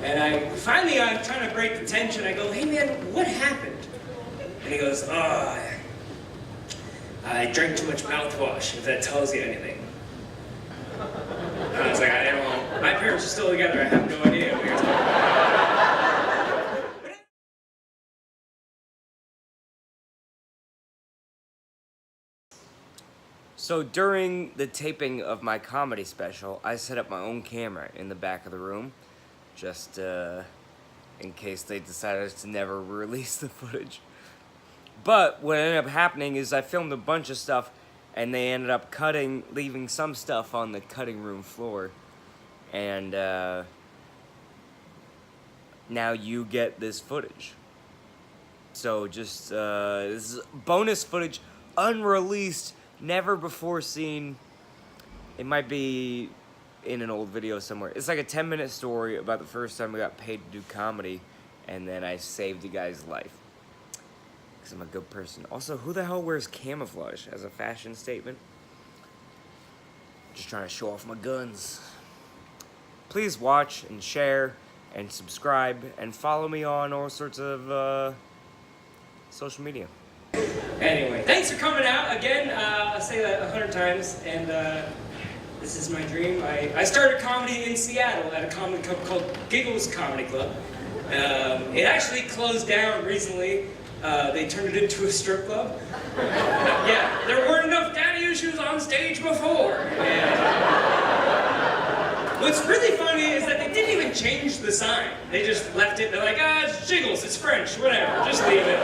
And I'm trying to break the tension. I go, hey man, what happened? And he goes, oh, I drank too much mouthwash, if that tells you anything. And I was like, I don't know. My parents are still together, I have no idea what you're talking about. So during the taping of my comedy special, I set up my own camera in the back of the room, just in case they decided to never release the footage. But what ended up happening is I filmed a bunch of stuff, and they ended up leaving some stuff on the cutting room floor. And now you get this footage. So just, this is bonus footage, unreleased, never before seen. It might be in an old video somewhere. It's like a 10-minute story about the first time I got paid to do comedy, and then I saved a guy's life. Because I'm a good person. Also, who the hell wears camouflage as a fashion statement? Just trying to show off my guns. Please watch and share and subscribe and follow me on all sorts of social media. Anyway, thanks for coming out again. I'll say that 100 times, and this is my dream. I started comedy in Seattle at a comedy club called Giggles Comedy Club. It actually closed down recently. They turned it into a strip club. Yeah, there weren't enough daddy issues on stage before. What's really funny is that they didn't even change the sign. They just left it. They're like, it's Jiggles, it's French, whatever, just leave it.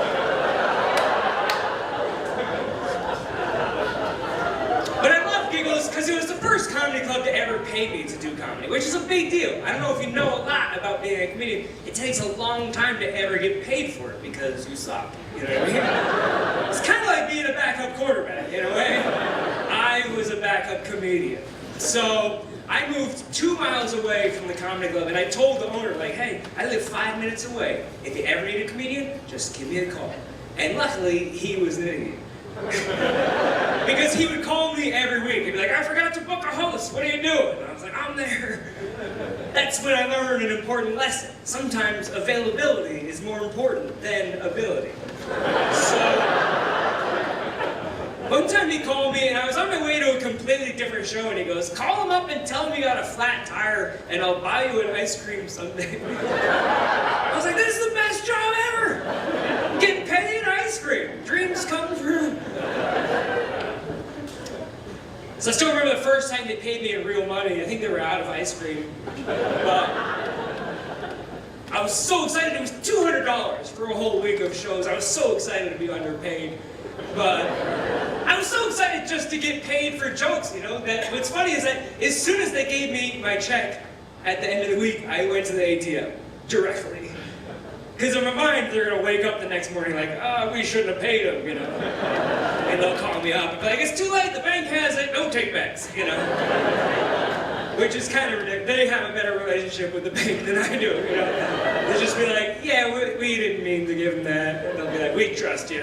But I love Giggles because it was the first comedy club to ever pay me to do comedy, which is a big deal. I don't know if you know a lot about being a comedian. It takes a long time to ever get paid for it because you suck. You know what I mean? It's kind of like being a backup quarterback, in a way. I was a backup comedian. So I moved 2 miles away from the comedy club, and I told the owner, like, hey, I live 5 minutes away. If you ever need a comedian, just give me a call. And luckily, he was an idiot. Because he would call me every week. He'd be like, I forgot to book a host. What are you doing? And I was like, I'm there. That's when I learned an important lesson. Sometimes availability is more important than ability. So, one time he called me, and I was on my way to a completely different show, and he goes, call him up and tell him you got a flat tire, and I'll buy you an ice cream sundae. I was like, this is the best job ever! Get paid ice cream. Dreams come true. So I still remember the first time they paid me in real money. I think they were out of ice cream. But I was so excited. It was $200 for a whole week of shows. I was so excited to be underpaid. But I was so excited just to get paid for jokes, you know? What's funny is that as soon as they gave me my check at the end of the week, I went to the ATM directly. Because in my mind, they're going to wake up the next morning like, we shouldn't have paid him, you know? And they'll call me up and be like, it's too late, the bank has it, no takebacks, you know? Which is kind of ridiculous. They have a better relationship with the bank than I do, you know? They'll just be like, yeah, we didn't mean to give them that. And they'll be like, we trust you.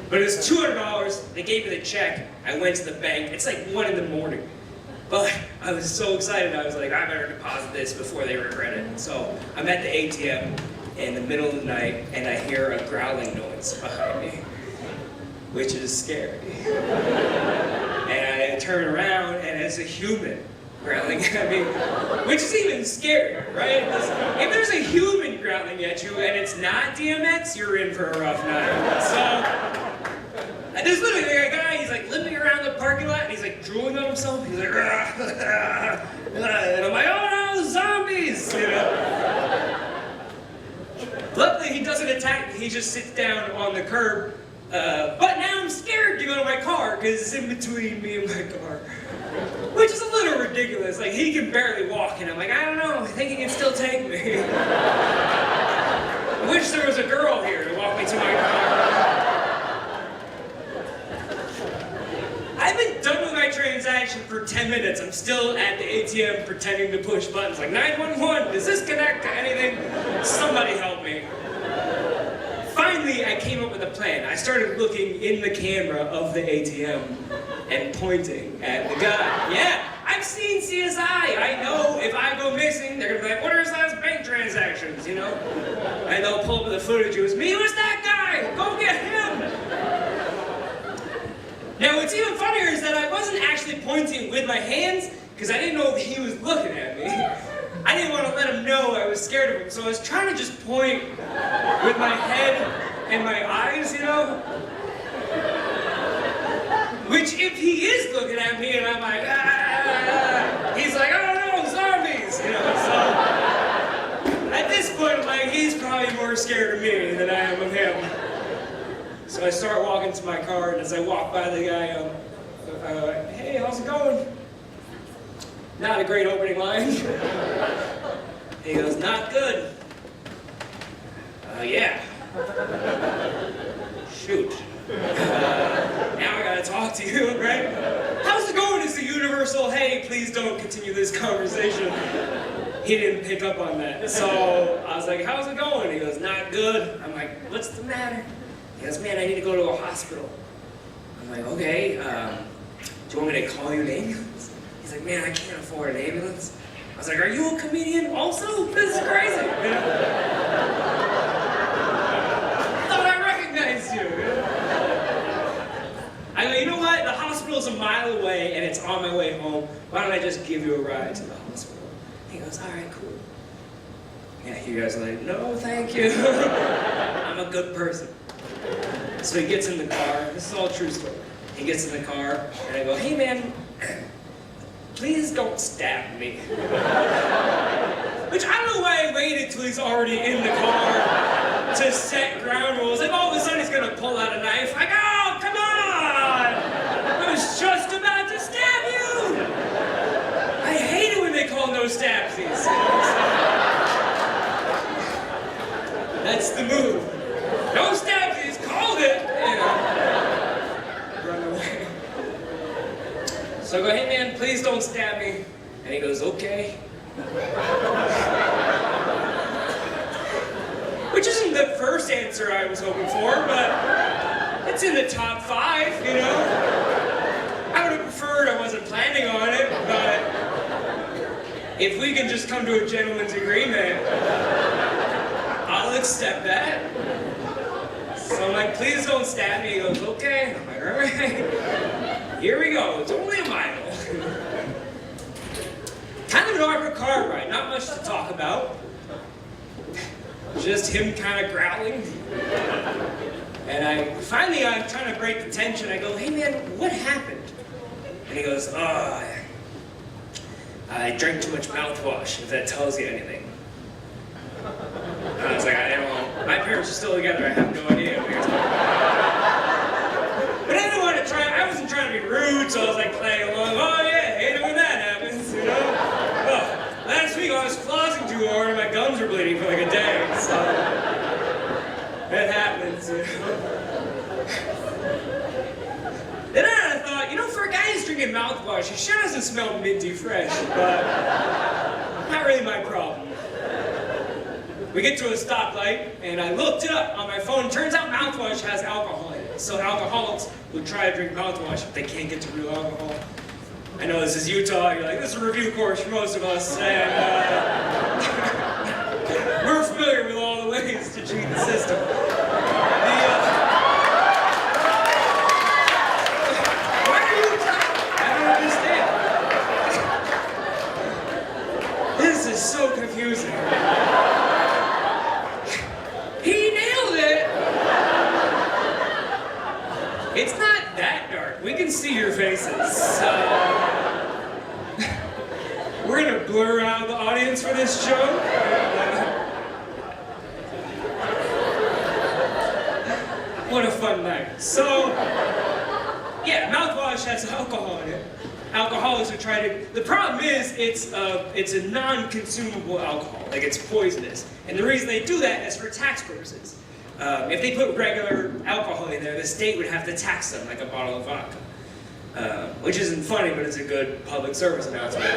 But it was $200, they gave me the check, I went to the bank, it's like 1 in the morning. But I was so excited, I was like, I better deposit this before they regret it. So I'm at the ATM in the middle of the night, and I hear a growling noise behind me, which is scary. And I turn around, and it's a human growling at me, which is even scarier, right? If there's a human growling at you, and it's not DMX, you're in for a rough night. So there's literally a guy, he's like limping around the parking lot, and he's like drooling on himself. He's like, and I'm like, oh no, zombies, you know? Luckily, he doesn't attack me, he just sits down on the curb. But now I'm scared to go to my car, because it's in between me and my car. Which is a little ridiculous, like he can barely walk, and I'm like, I don't know, I think he can still take me. I wish there was a girl here to walk me to my car. I've been done with my transaction for 10 minutes. I'm still at the ATM pretending to push buttons like 911, does this connect to anything? Somebody help me. Finally, I came up with a plan. I started looking in the camera of the ATM and pointing at the guy. Yeah, I've seen And they'll pull up the footage. It was me. It was that guy. Go get him. Now, what's even funnier is that I wasn't actually pointing with my hands because I didn't know that he was looking at me. I didn't want to let him know I was scared of him, so I was trying to just point with my head and my eyes, you know? Which, if he is looking at me and I'm like, he's like, oh no, zombies, you know? So, at this point, I'm like, he's probably more scared of me than I am of him. So I start walking to my car, and as I walk by the guy, hey, how's it going? Not a great opening line. He goes, not good. Yeah. Shoot. Now I gotta talk to you, right? How's it going is the universal, hey, please don't continue this conversation. He didn't pick up on that. So I was like, how's it going? He goes, not good. I'm like, what's the matter? He goes, man, I need to go to a hospital. I'm like, okay, do you want me to call you an ambulance? He's like, man, I can't afford an ambulance. I was like, are you a comedian also? This is crazy. You know? I thought I recognized you. I go, you know what? The hospital's a mile away and it's on my way home. Why don't I just give you a ride to the hospital? He goes, all right, cool. Yeah, you guys are like, no, thank you. I'm a good person. So he gets in the car. This is all a true story. He gets in the car, and I go, hey man, please don't stab me. Which I don't know why I waited till he's already in the car to set ground rules. If all of a sudden he's gonna pull out a knife, like, oh, come on! I was just about to stab you! I hate it when they call no stabsies. That's the move. No stabsies, called it! You know. Run away. So I go, hey man, please don't stab me. And he goes, okay. Which isn't the first answer I was hoping for, but it's in the top 5, you know? I would have preferred I wasn't planning on it, but if we can just come to a gentleman's agreement, I'll accept that. So I'm like, please don't stab me. He goes, okay. I'm like, all right. Here we go. It's only a mile. Kind of an awkward car ride. Not much to talk about. Just him kind of growling. And I'm trying to break the tension. I go, hey man, what happened? And he goes, oh, I drank too much mouthwash, if that tells you anything. And I was like, I don't know. My parents are still together. I have no idea what you're talking about. But I didn't want to try. I wasn't trying to be rude, so I was like playing along. Oh yeah, hate it when that happens, you know. Well, last week I was flossing too hard and my gums were bleeding for like a day. So that happens, you know. Then I thought, you know, for a guy who's drinking mouthwash, he sure doesn't smell minty fresh, but not really my problem. We get to a stoplight, and I looked it up on my phone. Turns out mouthwash has alcohol in it. So alcoholics would try to drink mouthwash if they can't get to real alcohol. I know this is Utah. You're like, this is a review course for most of us. And we're familiar with all the ways to cheat the system. Why are you talking? I don't understand. This is so confusing. It's not that dark. We can see your faces. We're gonna blur out the audience for this show. What a fun night. So, yeah, mouthwash has alcohol in it. Alcoholics are trying to. The problem is it's a non-consumable alcohol. Like it's poisonous, and the reason they do that is for tax purposes. If they put regular alcohol in there, the state would have to tax them like a bottle of vodka. Which isn't funny, but it's a good public service announcement.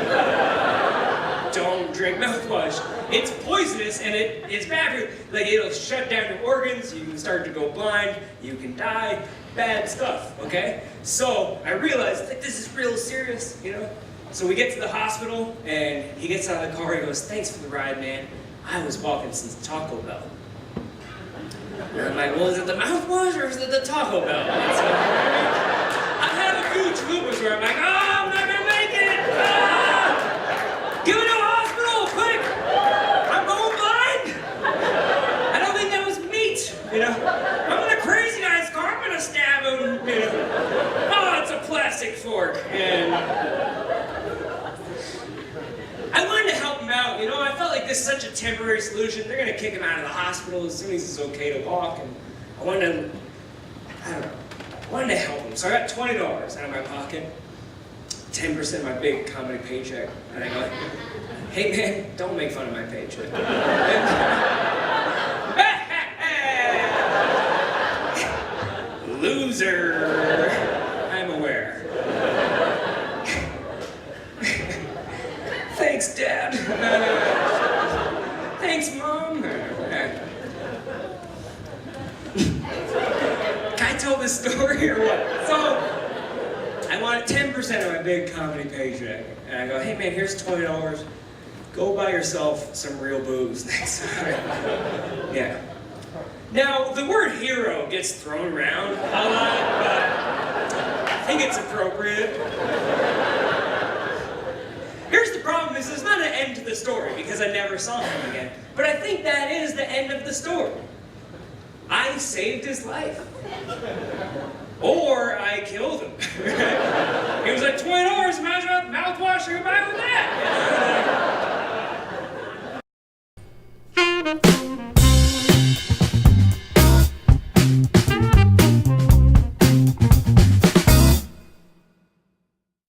Don't drink mouthwash. It's poisonous and it's bad for you. Like it'll shut down your organs, you can start to go blind, you can die, bad stuff, okay? So I realized like this is real serious, you know? So we get to the hospital and he gets out of the car, he goes, thanks for the ride, man. I was walking since Taco Bell. And I'm like, well, is it the mouthwash or is it the Taco Bell? And so, I have a few chalupas where I'm like, oh, I'm not gonna make it! Ah! Give me to the hospital, quick! I'm going blind! I don't think that was meat, you know? I'm in a crazy guy's car, I'm gonna stab him, you know? Oh, it's a plastic fork, and I wanted to help him out, you know? I felt like this is such a temporary solution. They're gonna kick him out of the hospital as soon as he's okay to walk, and I wanted to, I don't know, I wanted to help him. So I got $20 out of my pocket, 10% of my big comedy paycheck, and I go, hey man, don't make fun of my paycheck. Loser, I'm aware. Thanks, Dad. Thanks, Mom. Can I tell this story or what? So, I wanted 10% of my big comedy paycheck. And I go, hey man, here's $20. Go buy yourself some real booze next time. Yeah. Now, the word hero gets thrown around a lot, but I think it's appropriate. Here's the problem, is there's not an end to the story, because I never saw him again. But I think that is the end of the story. I saved his life. Or I killed him. He was like, $20, imagine mouthwash, you can buy with that.